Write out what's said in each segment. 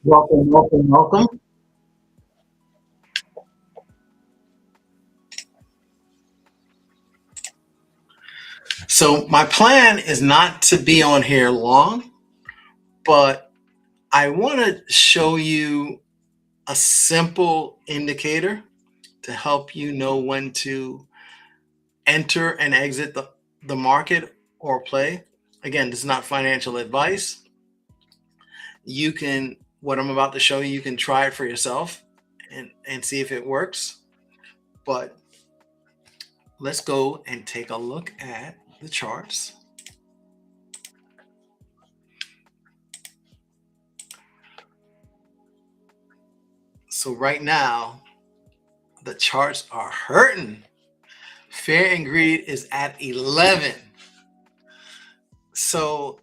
Welcome, welcome, welcome. So, my plan is not to be on here long, but I want to show you a simple indicator to help you know when to enter and exit the market or play. Again, this is not financial advice. You can, what I'm about to show you, you can try it for yourself and see if it works. But let's go and take a look at the charts. So right now, the charts are hurting. Fear and greed is at 11. So,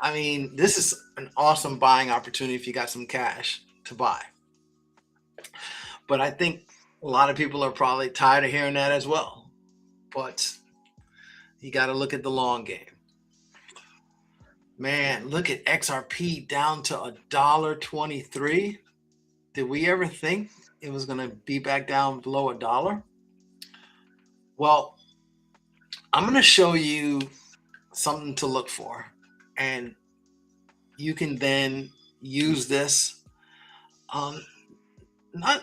I mean, this is an awesome buying opportunity if you got some cash to buy. But I think a lot of people are probably tired of hearing that as well. But you got to look at the long game. Man, look at XRP down to $1.23. Did we ever think it was going to be back down below a dollar? Well, I'm going to show you something to look for, and you can then use this. Not,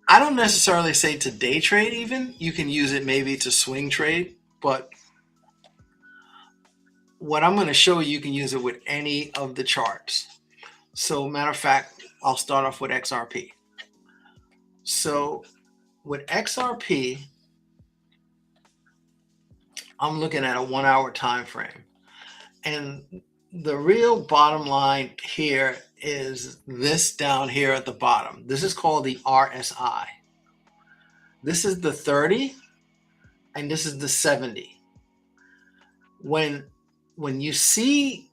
I don't necessarily say to day trade. Even you can use it maybe to swing trade, but what I'm going to show you, you can use it with any of the charts. So, matter of fact, I'll start off with XRP. So, with XRP, I'm looking at a 1 hour time frame, and the real bottom line here is this down here at the bottom. This is called the RSI. This is the 30 and this is the 70. When you see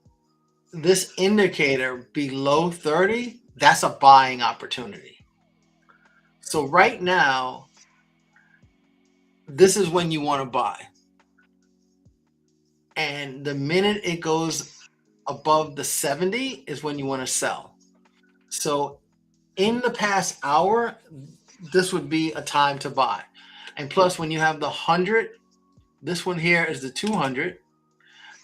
this indicator below 30, that's a buying opportunity. So right now, this is when you want to buy. And the minute it goes above the 70 is when you want to sell. So in the past hour, this would be a time to buy. And plus, when you have the 100, this one here is the 200,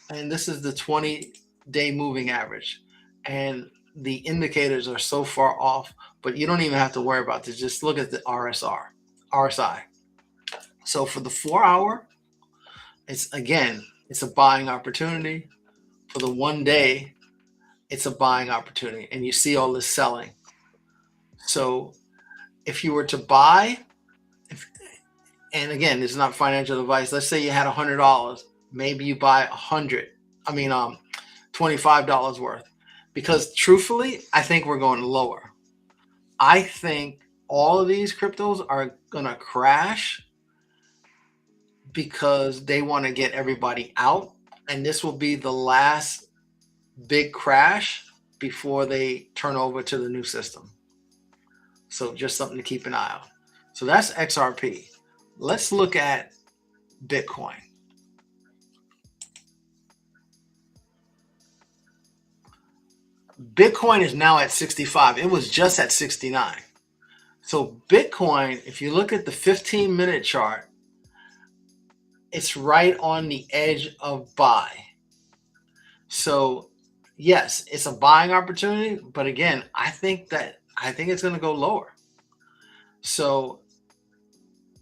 and this is the 20-day moving average. And the indicators are so far off, but you don't even have to worry about this. Just look at the RSI. So for the 4 hour, it's a buying opportunity. For the 1 day, it's a buying opportunity. And you see all this selling. So if you were to buy, and again, this is not financial advice. Let's say you had $100. Maybe you buy $25 worth. Because truthfully, I think we're going lower. I think all of these cryptos are going to crash because they want to get everybody out. And this will be the last big crash before they turn over to the new system. So just something to keep an eye on. So that's XRP. Let's look at Bitcoin. Bitcoin is now at 65. It was just at 69. So Bitcoin, if you look at the 15-minute chart, it's right on the edge of buy. So yes, it's a buying opportunity, but again, I think it's going to go lower. So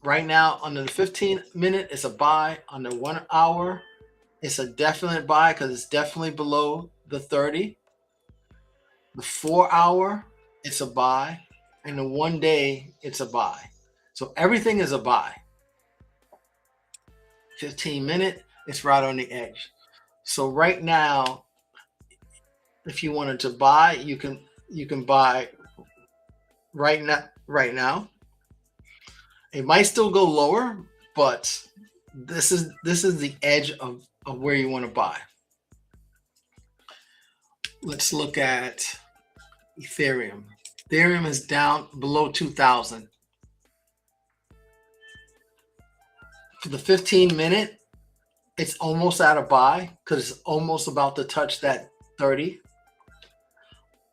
right now, under the 15-minute, it's a buy. On the 1 hour, it's a definite buy because it's definitely below the 30. The 4 hour, it's a buy. And the 1 day, it's a buy. So everything is a buy. 15-minute, it's right on the edge. So right now, if you wanted to buy, you can buy right now. Right now, it might still go lower, but this is the edge of where you want to buy. Let's look at Ethereum. Ethereum is down below 2,000. For the 15-minute, it's almost at a buy because it's almost about to touch that 30.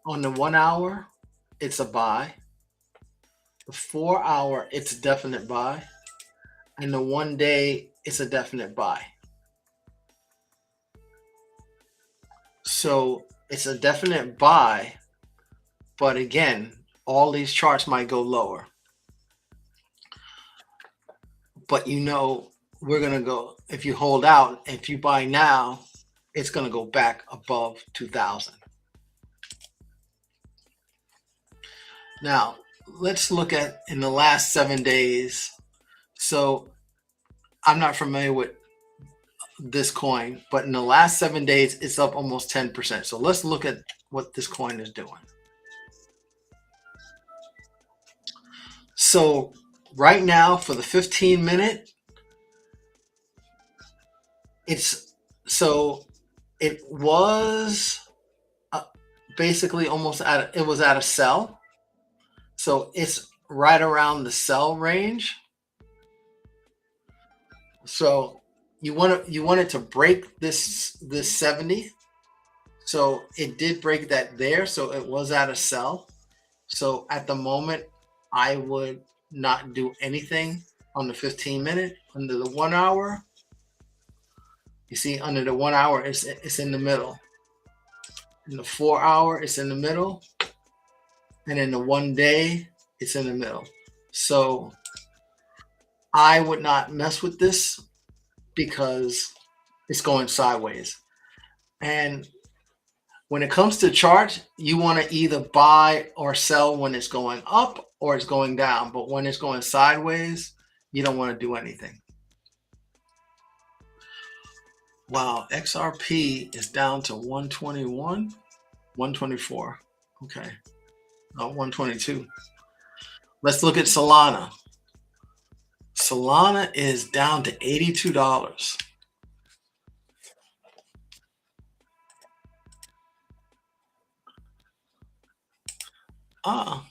On the 1 hour, it's a buy. The 4 hour, it's a definite buy. And the 1 day, it's a definite buy. So it's a definite buy, but again, all these charts might go lower. But we're going to go, if you hold out, if you buy now, it's going to go back above 2000. Now, let's look at in the last 7 days. So I'm not familiar with this coin, but in the last 7 days, it's up almost 10%. So let's look at what this coin is doing. So right now for the 15-minute, it was basically almost at a sell. So it's right around the sell range. So you want it to break this 70. So it did break that there. So it was at a sell. So at the moment, I would not do anything on the 15-minute. Under the 1 hour, you see, under the 1 hour, it's in the middle. In the 4 hour, it's in the middle. And in the 1 day, it's in the middle. So I would not mess with this because it's going sideways. And when it comes to charts, you want to either buy or sell when it's going up or it's going down. But when it's going sideways, you don't want to do anything. Wow, XRP is down to 121, 124. Okay. No, 122. Let's look at Solana. Solana is down to $82. Let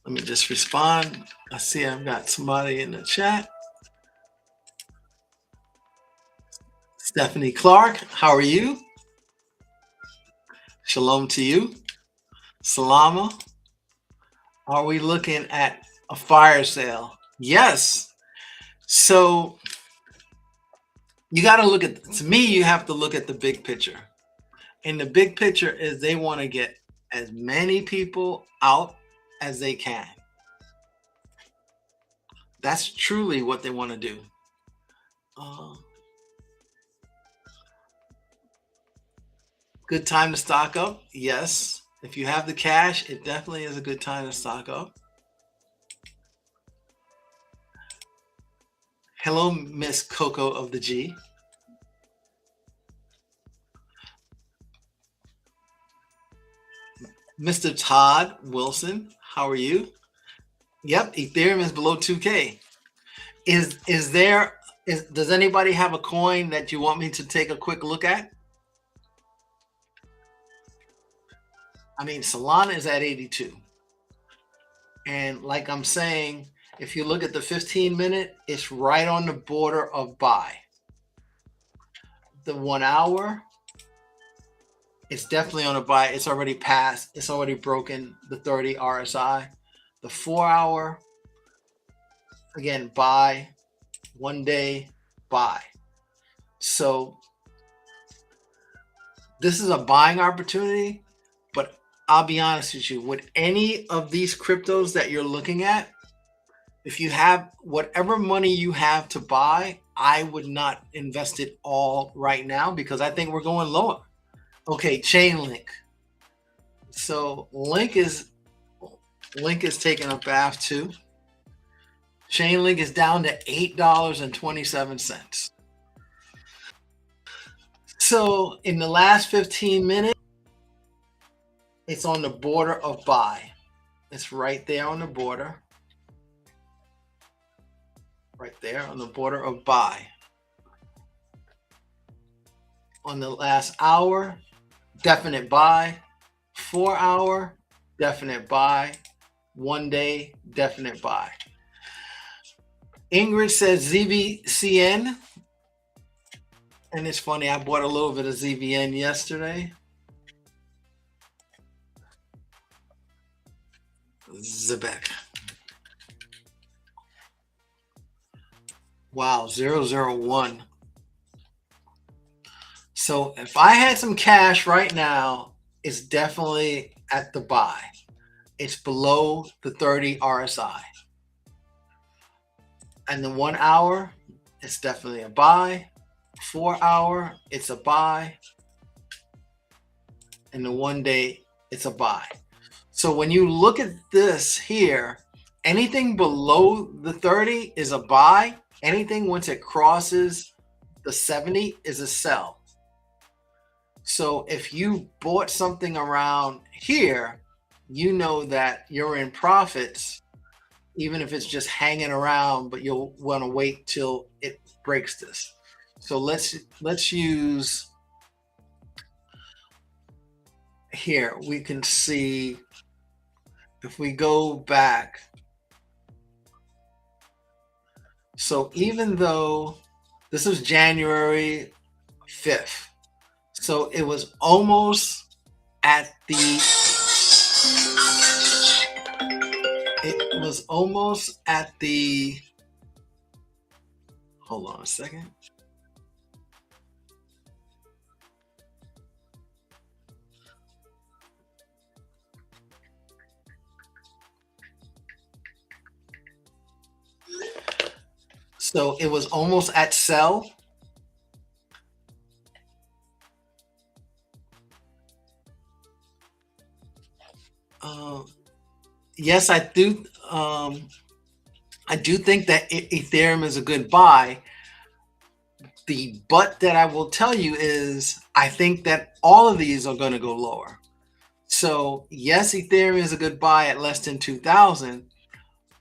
me just respond. I see I've got somebody in the chat. Stephanie Clark, how are you? Shalom to you. Salama. Are we looking at a fire sale? Yes. So you got to look at, to me, you have to look at the big picture. And the big picture is they want to get as many people out as they can. That's truly what they want to do. Good time to stock up? Yes. If you have the cash, it definitely is a good time to stock up. Hello, Miss Coco of the G. Mr. Todd Wilson, how are you? Yep, Ethereum is below 2K. Does anybody have a coin that you want me to take a quick look at? I mean, Solana is at 82. And like I'm saying, if you look at the 15-minute, it's right on the border of buy. The 1 hour, it's definitely on a buy. It's already passed. It's already broken the 30 RSI. The 4 hour, again, buy. 1 day, buy. So this is a buying opportunity, but I'll be honest with you, with any of these cryptos that you're looking at, if you have whatever money you have to buy, I would not invest it all right now because I think we're going lower. Okay, Chainlink. So Link is taking a bath too. Chainlink is down to $8.27. So in the last 15 minutes, it's on the border of buy. It's right there on the border. Right there on the border of buy. On the last hour, definite buy. 4 hour, definite buy. 1 day, definite buy. Ingrid says ZVCN. And it's funny, I bought a little bit of ZVN yesterday. Zebek. Wow, 001. So if I had some cash right now, it's definitely at the buy. It's below the 30 RSI. And the 1 hour, it's definitely a buy. 4 hour, it's a buy. And the 1 day, it's a buy. So when you look at this here, anything below the 30 is a buy. Anything once it crosses the 70 is a sell. So if you bought something around here, you know that you're in profits, even if it's just hanging around, but you'll want to wait till it breaks this. So let's use here. We can see if we go back. So even though this was January 5th, so it was almost at the, hold on a second. So it was almost at sell. Yes, I do. I do think that Ethereum is a good buy. The but that I will tell you is I think that all of these are going to go lower. So yes, Ethereum is a good buy at less than 2,000,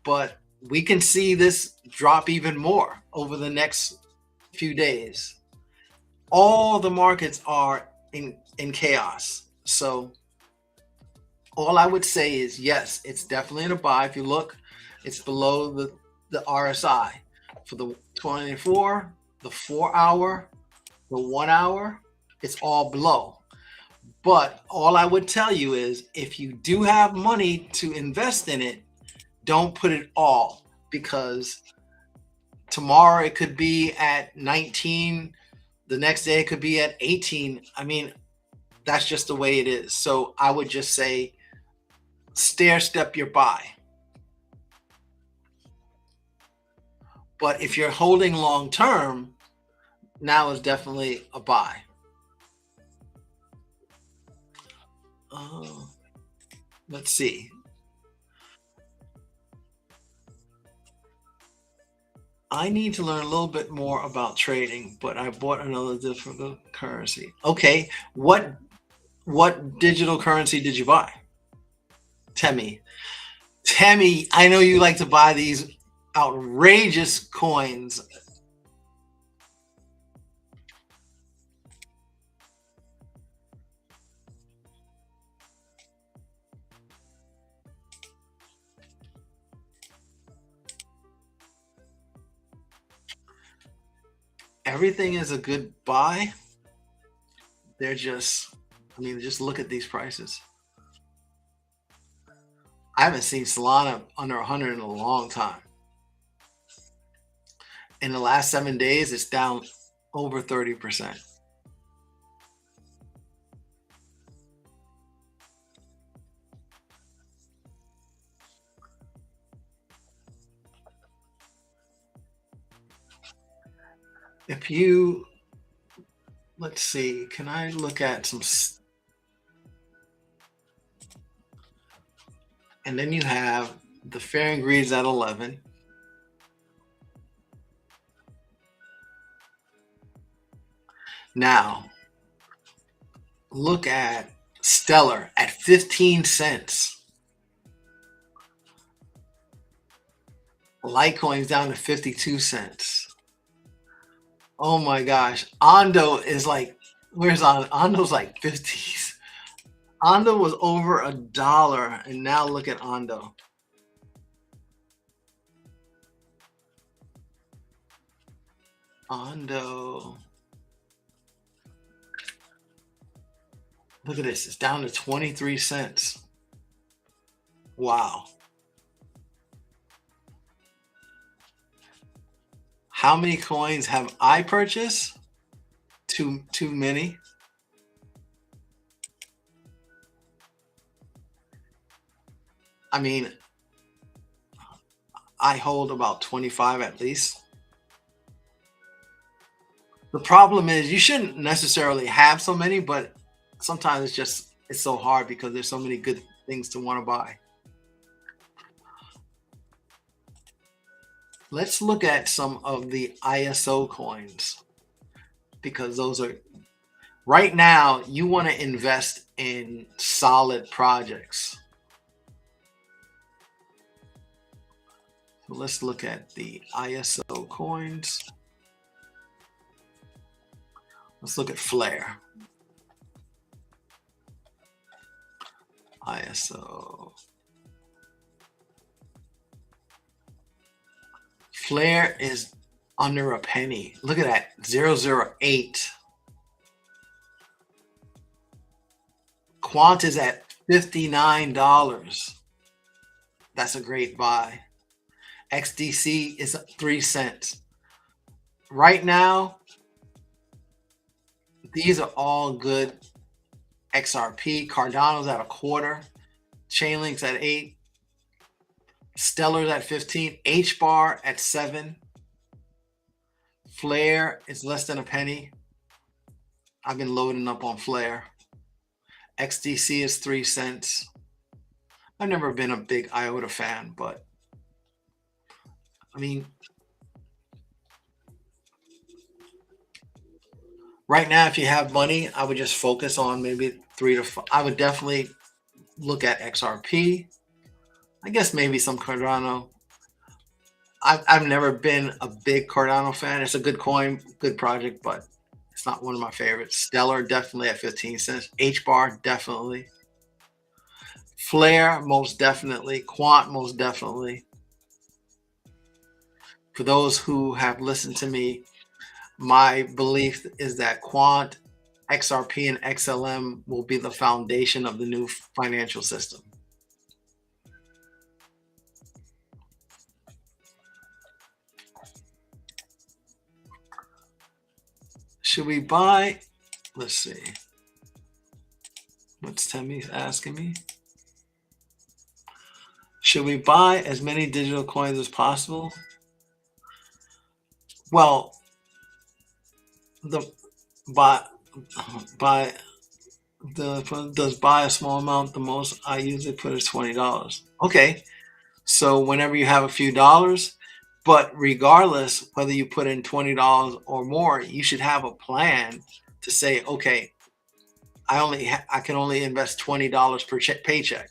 but we can see this drop even more over the next few days. All the markets are in chaos. So all I would say is yes, it's definitely in a buy. If you look, it's below the RSI for the 24, the 4 hour, the 1 hour, it's all below. But all I would tell you is if you do have money to invest in it, don't put it all, because tomorrow it could be at 19, the next day it could be at 18. I mean, that's just the way it is. So I would just say stair step your buy. But if you're holding long term, now is definitely a buy. Let's see. I need to learn a little bit more about trading, but I bought another different currency. Okay, what digital currency did you buy? Temi. Temi, I know you like to buy these outrageous coins. Everything is a good buy. They're just, I mean, just look at these prices. I haven't seen Solana under 100 in a long time. In the last 7 days, it's down over 30%. If you, let's see, can I look at some, and then you have the fair and greeds at 11. Now, look at Stellar at 15 cents. Litecoin's down to 52 cents. Oh my gosh. Ondo is like, where's Ondo? Ondo's like 50s. Ondo was over $1, and now look at Ondo. Ondo. Look at this. It's down to 23 cents. Wow. How many coins have I purchased? Too many. I mean, I hold about 25 at least. The problem is you shouldn't necessarily have so many, but sometimes it's so hard because there's so many good things to want to buy. Let's look at some of the ISO coins because those are right now you want to invest in solid projects. So let's look at the ISO coins. Let's look at Flare. ISO. Flare is under a penny. Look at that, 008. Quant is at $59. That's a great buy. XDC is 3 cents. Right now, these are all good. XRP, Cardano's at a quarter, Chainlink's at 8, Stellar's at 15, HBAR at 7, Flare is less than a penny. I've been loading up on Flare. XDC is 3 cents. I've never been a big IOTA fan, but I mean, right now, if you have money, I would just focus on maybe 3 to 5. I would definitely look at XRP. I guess maybe some Cardano. I've never been a big Cardano fan. It's a good coin, good project, but it's not one of my favorites. Stellar definitely at 15 cents. HBAR definitely. Flare most definitely. Quant most definitely. For those who have listened to me, my belief is that Quant, XRP, and XLM will be the foundation of the new financial system. Should we buy? Let's see. What's Temmie asking me? Should we buy as many digital coins as possible? Well, does buy a small amount. The most I usually put is $20. Okay, so whenever you have a few dollars, but regardless whether you put in $20 or more, you should have a plan to say, okay, I can only invest $20 per paycheck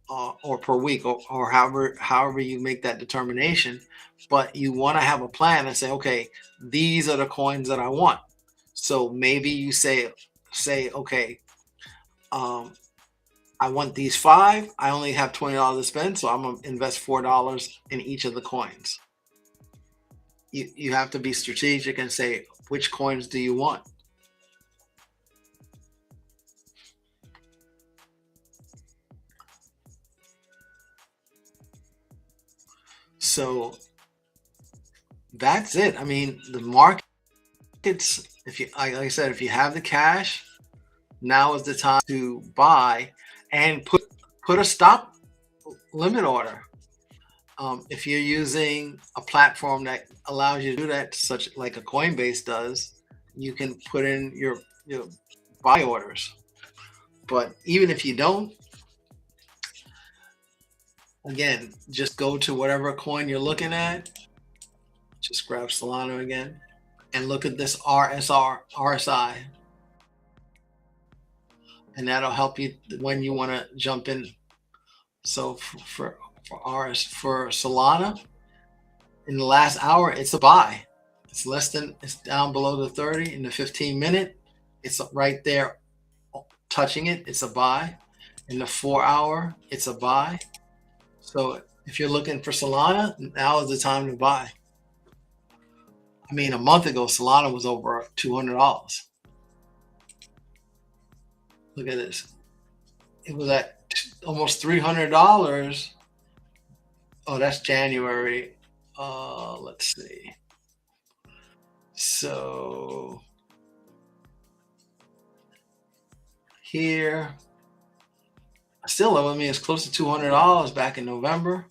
or per week or however you make that determination. But you want to have a plan and say, okay, these are the coins that I want. So maybe you say, okay, I want these 5. I only have $20 to spend, so I'm gonna invest $4 in each of the coins. You have to be strategic and say, which coins do you want? So that's it. I mean, the markets, if you, like I said, if you have the cash, now is the time to buy and put a stop limit order. If you're using a platform that allows you to do that, such like a Coinbase does, you can put in your buy orders. But even if you don't, again, just go to whatever coin you're looking at. Just grab Solana again and look at this RSI. And that'll help you when you want to jump in. So for Solana, in the last hour, it's a buy. It's down below the 30. In the 15-minute, it's right there touching it. It's a buy. In the 4-hour, it's a buy. So if you're looking for Solana, now is the time to buy. I mean, a month ago, Solana was over $200. Look at this. It was at almost $300. Oh, that's January. Let's see. So here, still low. I mean, it's close to $200 back in November,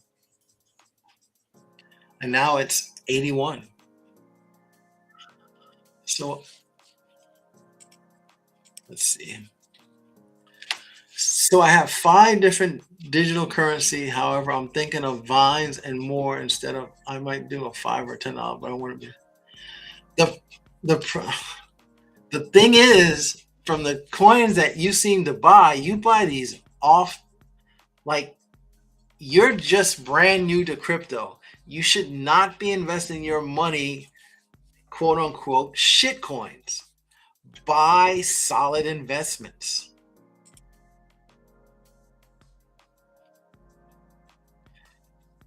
and now it's 81. So let's see. So I have 5 different digital currency. However, I'm thinking of Vines and more instead of. I might do a $5 or $10, but I want to be the the the thing is, from the coins that you seem to buy, you buy these off, like, you're just brand new to crypto. You should not be investing your money, quote unquote, shit coins. Buy solid investments.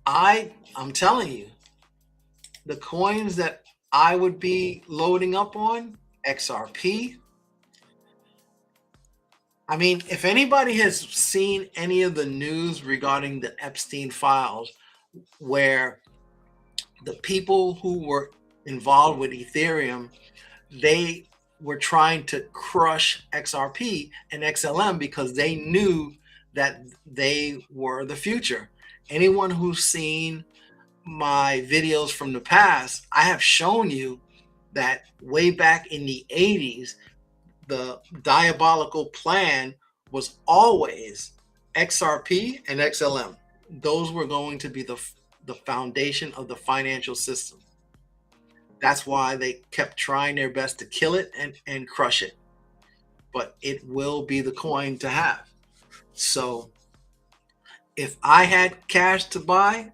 I'm telling you, the coins that I would be loading up on, XRP. I mean, if anybody has seen any of the news regarding the Epstein files, where the people who were involved with Ethereum, they were trying to crush XRP and XLM because they knew that they were the future. Anyone who's seen my videos from the past, I have shown you that way back in the 80s, the diabolical plan was always XRP and XLM. Those were going to be the foundation of the financial system. That's why they kept trying their best to kill it and crush it. But it will be the coin to have. So if I had cash to buy,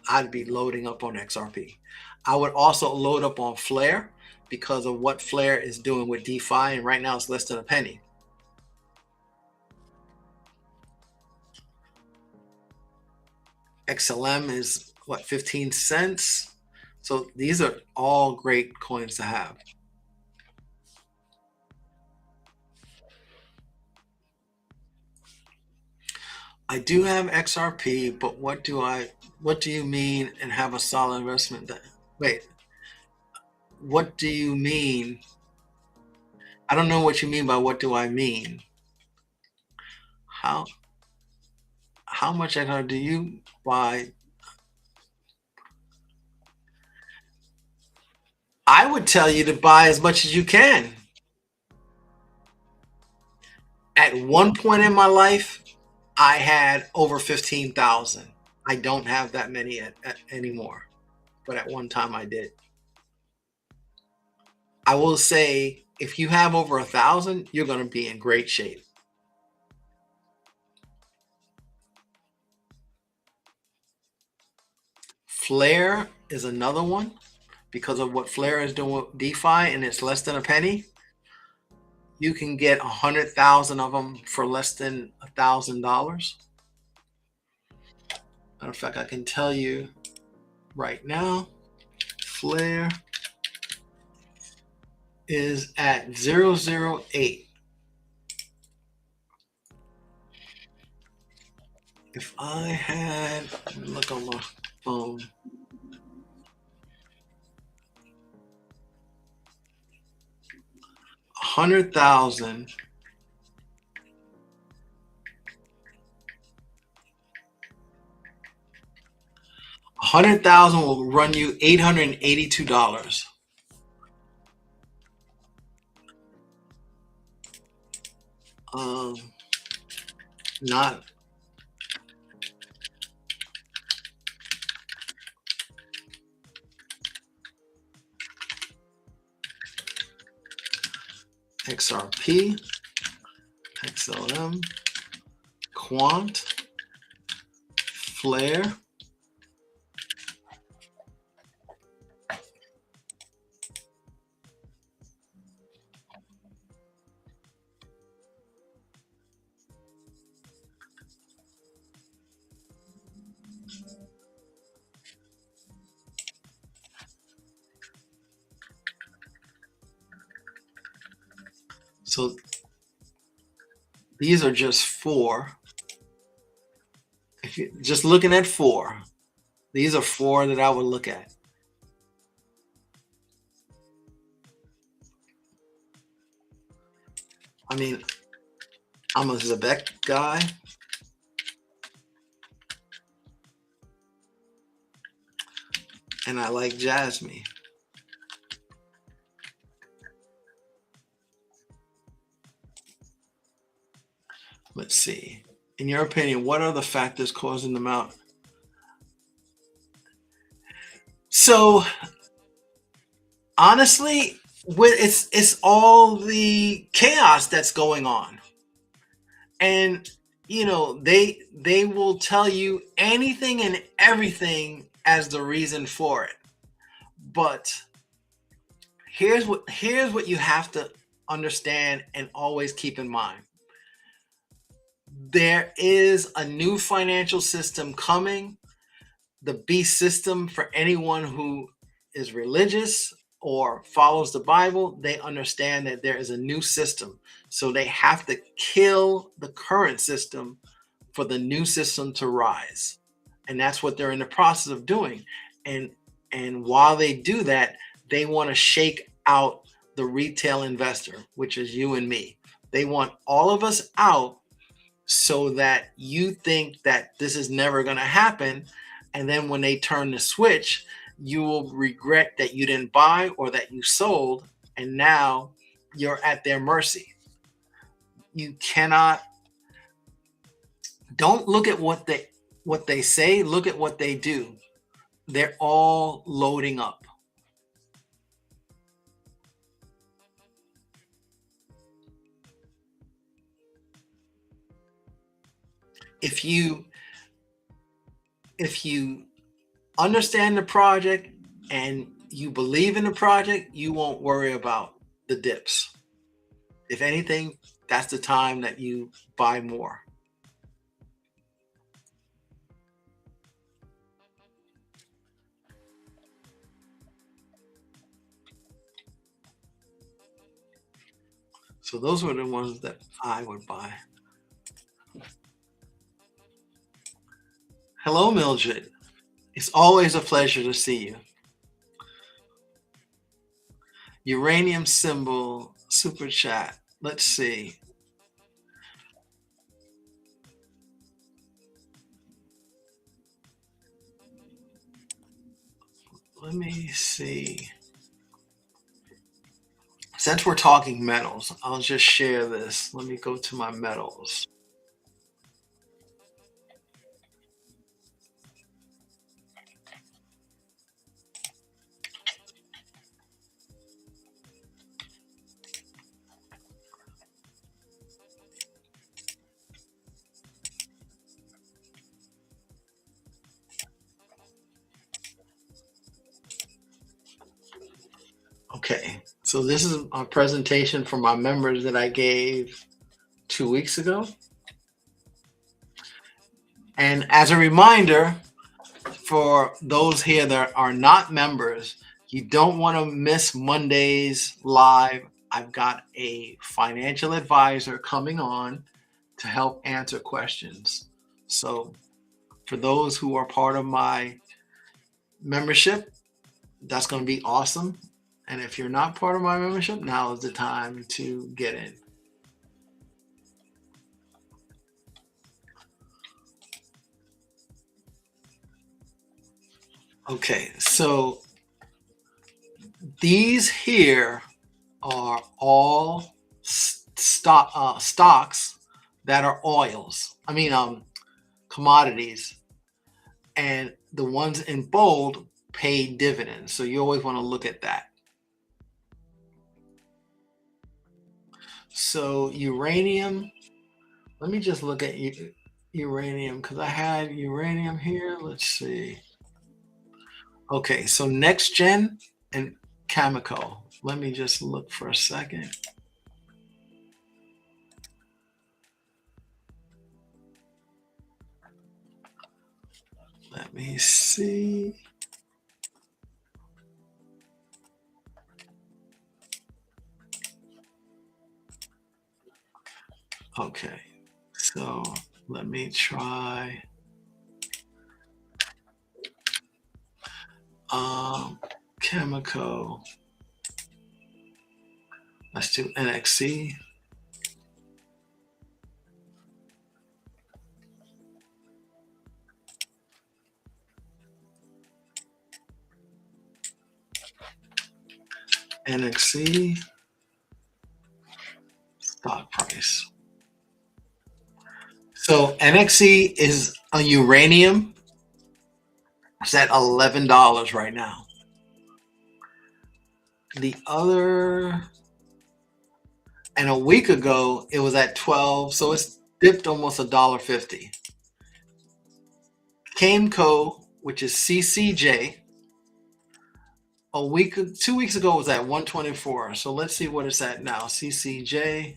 I'd be loading up on XRP. I would also load up on Flare because of what Flare is doing with DeFi, and right now it's less than a penny. XLM is what, 15 cents? So these are all great coins to have. I do have XRP, but what do you mean and have a solid investment? Wait, what do you mean? I don't know what you mean by what do I mean. How much XR do you buy? I would tell you to buy as much as you can. At one point in my life, I had over 15,000. I don't have that many anymore, but at one time I did. I will say, if you have over 1,000, you're going to be in great shape. Flare is another one because of what Flare is doing with DeFi, and it's less than a penny. You can get 100,000 of them for less than $1,000. Matter of fact, I can tell you right now, Flare is at 008. If I had, let me look on my phone. $100,000. $100,000 will run you $882. Not XRP, XLM, Quant, Flare. So these are just 4. If you're just looking at 4, these are 4 that I would look at. I mean, I'm a Zebek guy, and I like Jasmine. Let's see. In your opinion, what are the factors causing them out? So honestly, it's all the chaos that's going on, and they will tell you anything and everything as the reason for it. But here's what you have to understand and always keep in mind. There is a new financial system coming. The beast system, for anyone who is religious or follows the Bible, they understand that there is a new system. So they have to kill the current system for the new system to rise. And that's what they're in the process of doing. And while they do that, they want to shake out the retail investor, which is you and me. They want all of us out so that you think that this is never going to happen. And then when they turn the switch, you will regret that you didn't buy or that you sold. And now you're at their mercy. You cannot, don't look at what they say, look at what they do. They're all loading up. If you if you understand the project and you believe in the project, you won't worry about the dips. If anything, that's the time that you buy more. So those were the ones that I would buy. Hello, Mildred. It's always a pleasure to see you. Uranium symbol, super chat. Let's see. Let me see. Since we're talking metals, I'll just share this. Let me go to my metals. Okay, so this is a presentation for my members that I gave 2 weeks ago. And as a reminder, for those here that are not members, you don't want to miss Monday's live. I've got a financial advisor coming on to help answer questions. So for those who are part of my membership, that's going to be awesome. And if you're not part of my membership, now is the time to get in. Okay, so these here are all stocks that are oils. I mean, commodities, and the ones in bold pay dividends. So you always want to look at that. So uranium. Let me just look at uranium because I had uranium here. Let's see. Okay, so next gen and Cameco. Let me just look for a second. Let me see. Okay, so let me try. Cameco. Let's do NXC. NXC stock price. So NXC is a uranium. It's at $11 right now. The other, and a week ago it was at 12, so it's dipped almost $1.50. Cameco, which is CCJ, a week, 2 weeks ago was at 124. So let's see what it's at now. CCJ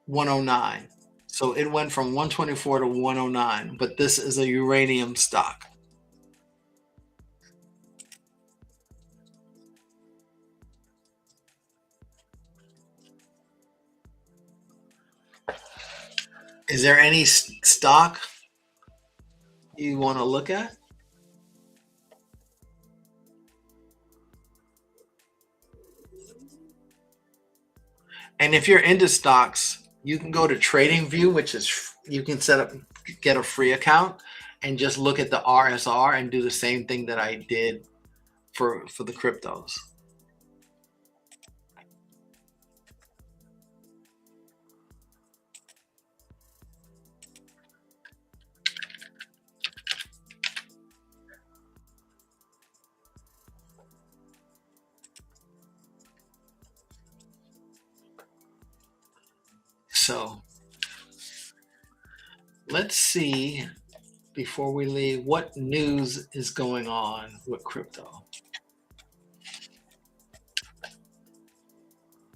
109. So it went from 124 to 109, but this is a uranium stock. Is there any stock you want to look at? And if you're into stocks, you can go to TradingView, which is you can get a free account and just look at the RSR and do the same thing that I did for the cryptos. So let's see, before we leave, what news is going on with crypto.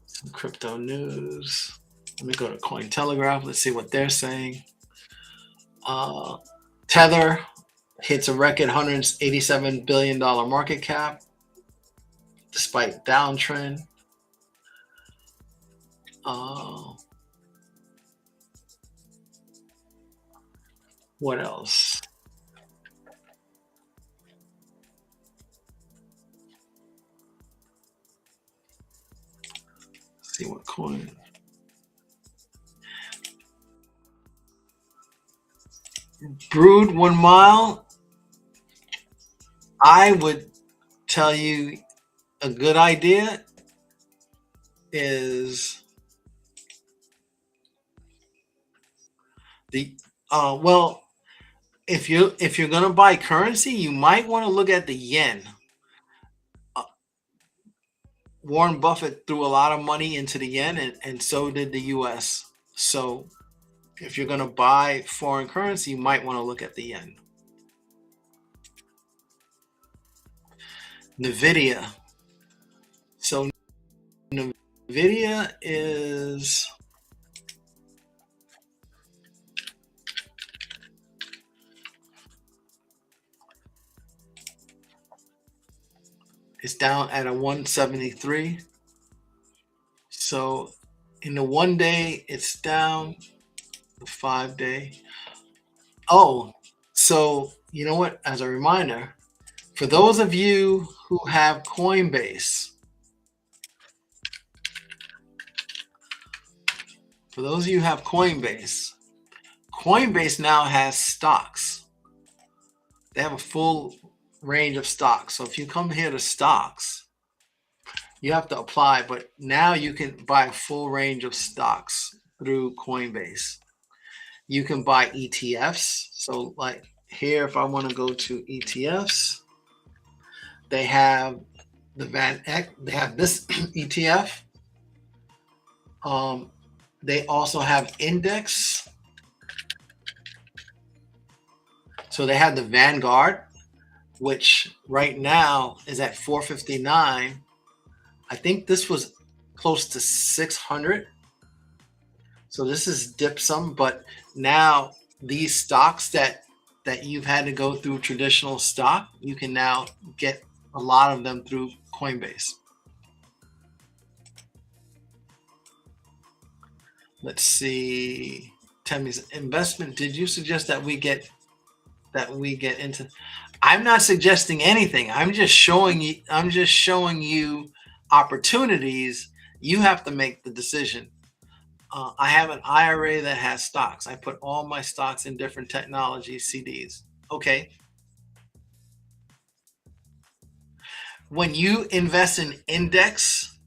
Some crypto news. Let me go to Cointelegraph. Let's see what they're saying. Tether hits a record $187 billion market cap despite downtrend. What else? Let's see what coin. Brood 1 mile. I would tell you a good idea is the well, if you're gonna buy currency, you might want to look at the yen. Warren Buffett threw a lot of money into the yen, and so did the U.S. So if you're gonna buy foreign currency, you might want to look at the yen. Nvidia. So Nvidia is down at a 173. So in the 1 day, it's down. The 5 day. Oh, so you know what? As a reminder, for those of you who have Coinbase, Coinbase now has stocks. They have a full range of stocks. So if you come here to stocks, you have to apply, but now you can buy a full range of stocks through Coinbase. You can buy ETFs. So like here, if I want to go to ETFs, they have the they have this ETF. They also have index. So they have the Vanguard, which right now is at 459. I think this was close to 600. So this is dipped some, but now these stocks that you've had to go through traditional stock, you can now get a lot of them through Coinbase. Let's see. Tammy's investment. Did you suggest that we get into? I'm not suggesting anything. I'm just showing you opportunities. You have to make the decision. I have an IRA that has stocks. I put all my stocks in different technology CDs. Okay. when you invest in index,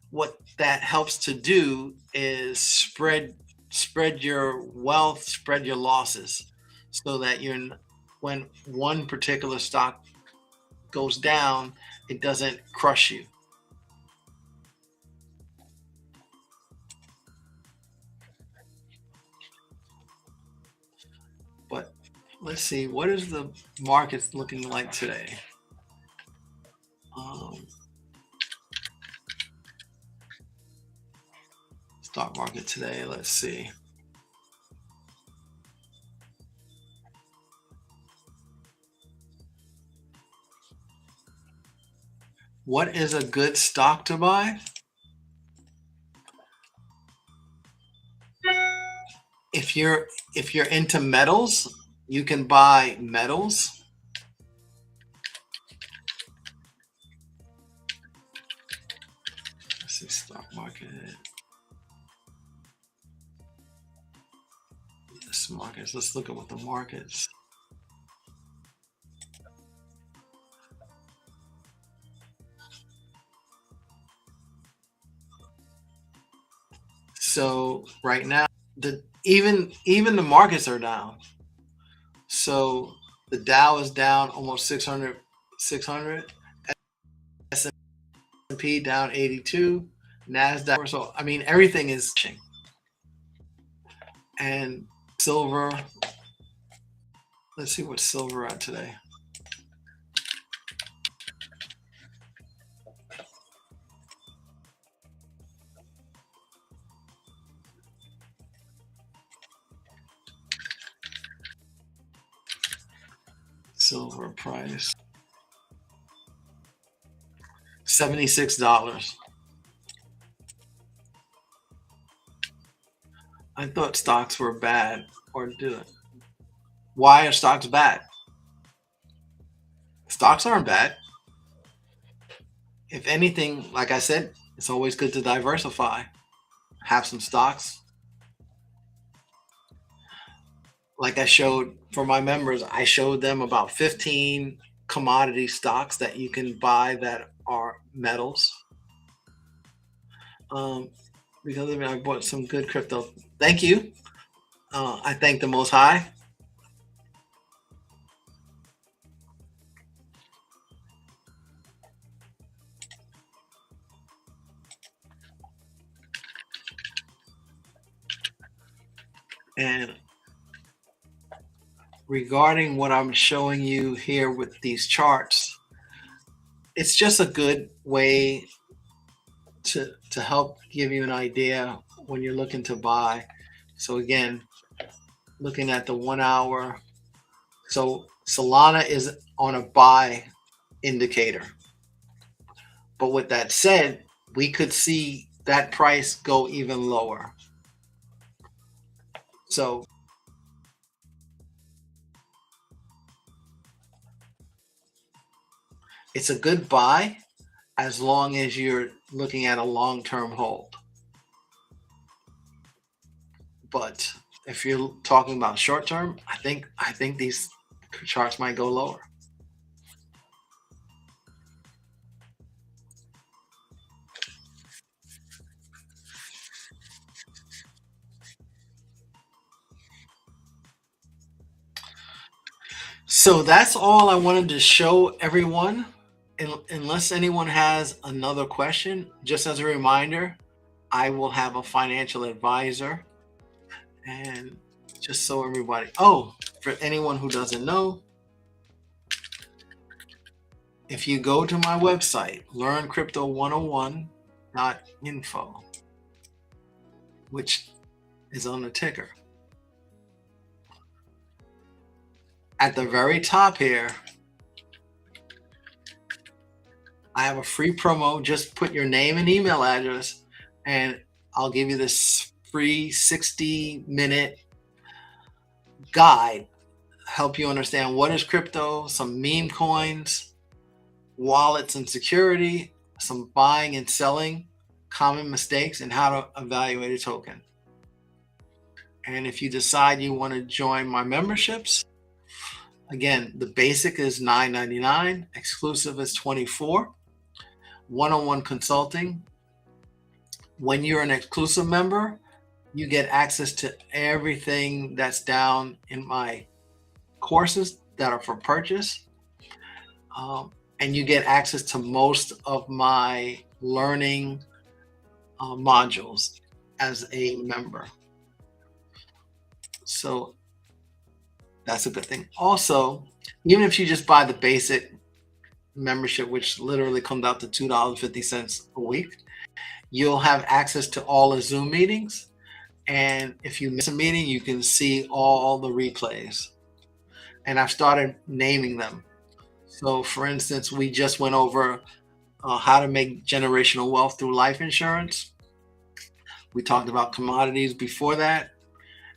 what that helps to do is spread your wealth, spread your losses, so that when one particular stock goes down, it doesn't crush you. But let's see, what is the market looking like today? Um, Stock market today, let's see. What is a good stock to buy? If you're into metals, you can buy metals. Let's see, stock market. This markets. Let's look at what the markets. So right now, even the markets are down. So the Dow is down almost 600, S&P down 82, NASDAQ. So I mean, everything is changing. And silver. Let's see what silver at today. Silver price $76. I thought stocks were bad, or do it. Why are stocks bad? Stocks aren't bad. If anything, like I said, it's always good to diversify. Have some stocks. Like I showed for my members, I showed them about 15 commodity stocks that you can buy that are metals. Because of it, I bought some good crypto. Thank you. I thank the Most High. And regarding what I'm showing you here with these charts, it's just a good way to help give you an idea when you're looking to buy. So again, looking at the 1 hour. So Solana is on a buy indicator. But with that said, we could see that price go even lower. So it's a good buy as long as you're looking at a long-term hold. But if you're talking about short-term, I think these charts might go lower. So that's all I wanted to show everyone. Unless anyone has another question, just as a reminder, I will have a financial advisor. And just so everybody, for anyone who doesn't know, if you go to my website, learncrypto101.info, which is on the ticker, at the very top here, I have a free promo. Just put your name and email address, and I'll give you this free 60-minute guide, help you understand what is crypto, some meme coins, wallets and security, some buying and selling, common mistakes, and how to evaluate a token. And if you decide you want to join my memberships, again, the basic is $9.99, exclusive is $24. one-on-one consulting. When you're an exclusive member, you get access to everything that's down in my courses that are for purchase. And you get access to most of my learning modules as a member. So that's a good thing. Also, even if you just buy the basic membership, which literally comes out to $2.50 a week, you'll have access to all the Zoom meetings. And if you miss a meeting, you can see all the replays. And I've started naming them. So, for instance, we just went over how to make generational wealth through life insurance. We talked about commodities before that.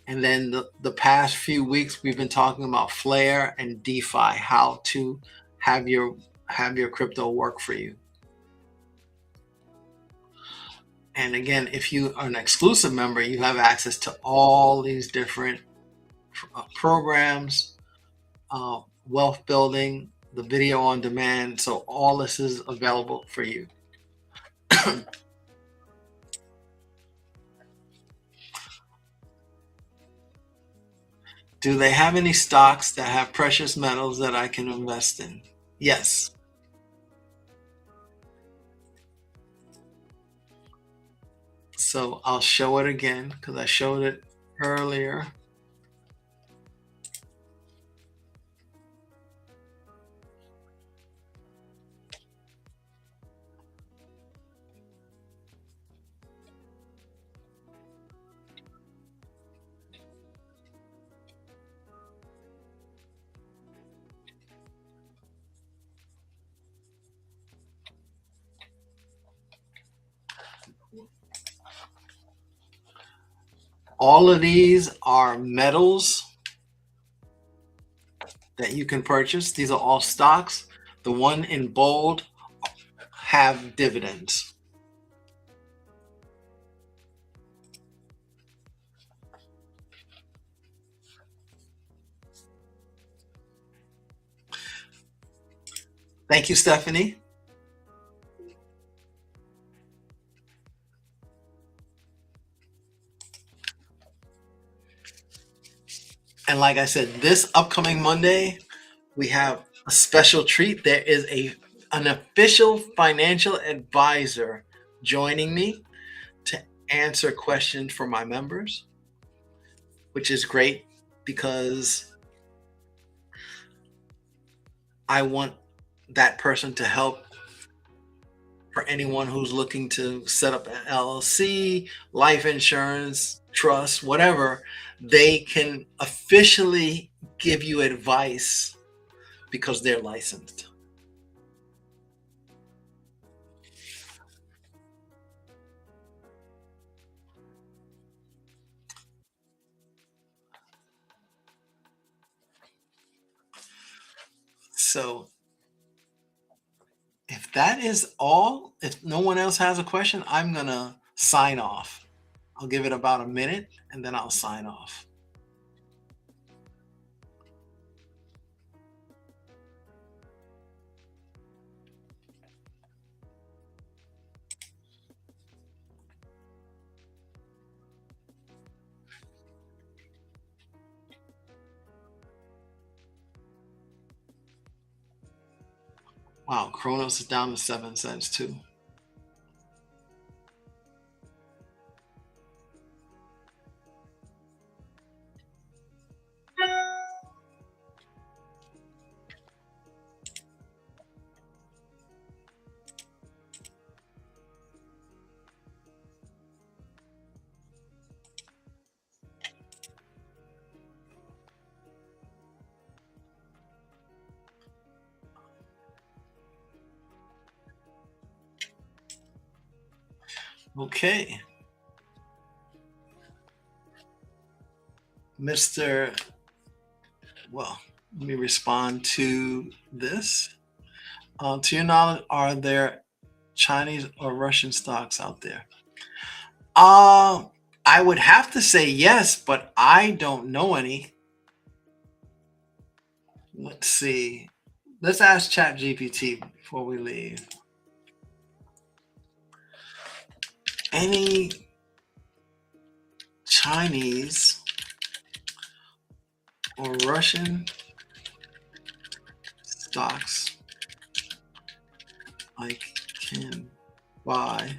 And then the past few weeks, we've been talking about Flare and DeFi, how to have your crypto work for you. And again, if you are an exclusive member, you have access to all these different programs, wealth building, the video on demand. So all this is available for you. Do they have any stocks that have precious metals that I can invest in? Yes. So I'll show it again because I showed it earlier. All of these are metals that you can purchase. These are all stocks. The one in bold have dividends. Thank you, Stephanie. And like I said, this upcoming Monday, we have a special treat. There is an official financial advisor joining me to answer questions for my members, which is great because I want that person to help for anyone who's looking to set up an LLC, life insurance, trust, whatever. They can officially give you advice because they're licensed. So if that is all, if no one else has a question, I'm going to sign off. I'll give it about a minute and then I'll sign off. Wow, Kronos is down to 7 cents too. Okay. Well, let me respond to this. To your knowledge, are there Chinese or Russian stocks out there? I would have to say yes, but I don't know any. Let's see. Let's ask ChatGPT before we leave. any Chinese or Russian stocks I can buy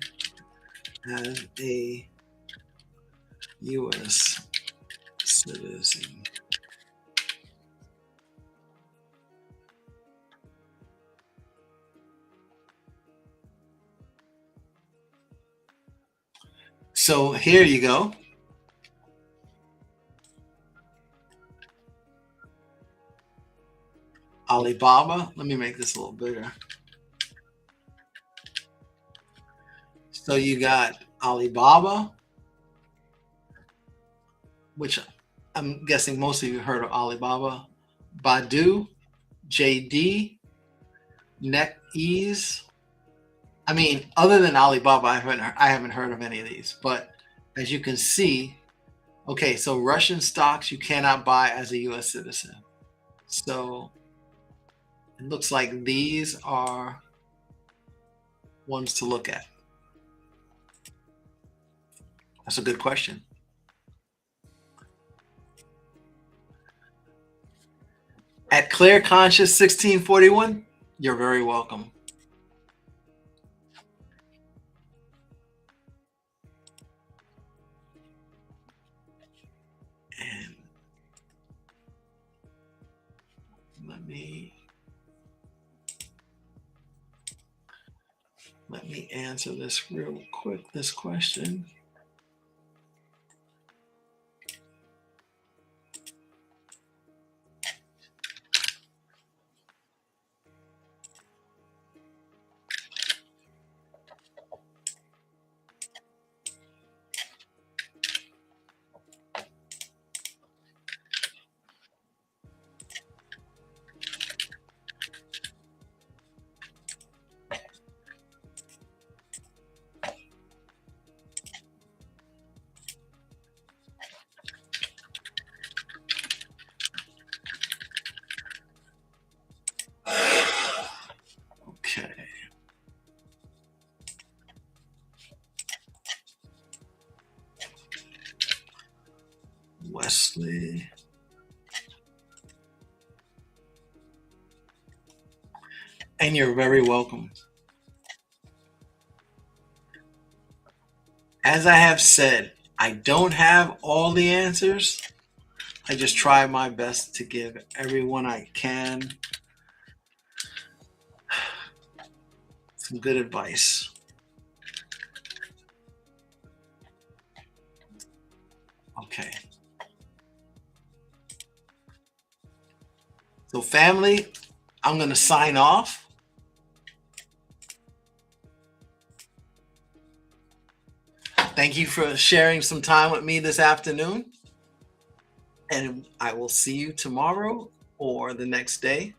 as a U.S. citizen. So here you go. Alibaba. Let me make this a little bigger. So you got Alibaba, which I'm guessing most of you heard of Alibaba, Baidu, JD, NetEase. I mean, other than Alibaba, I haven't heard of any of these. But as you can see, okay, so Russian stocks you cannot buy as a U.S. citizen. So it looks like these are ones to look at. That's a good question. At Clear Conscious 1641, you're very welcome. And let me answer this real quick, this question. Okay. Wesley. And you're very welcome. As I have said, I don't have all the answers. I just try my best to give everyone I can some good advice. Okay. So family, I'm going to sign off. Thank you for sharing some time with me this afternoon. And I will see you tomorrow or the next day.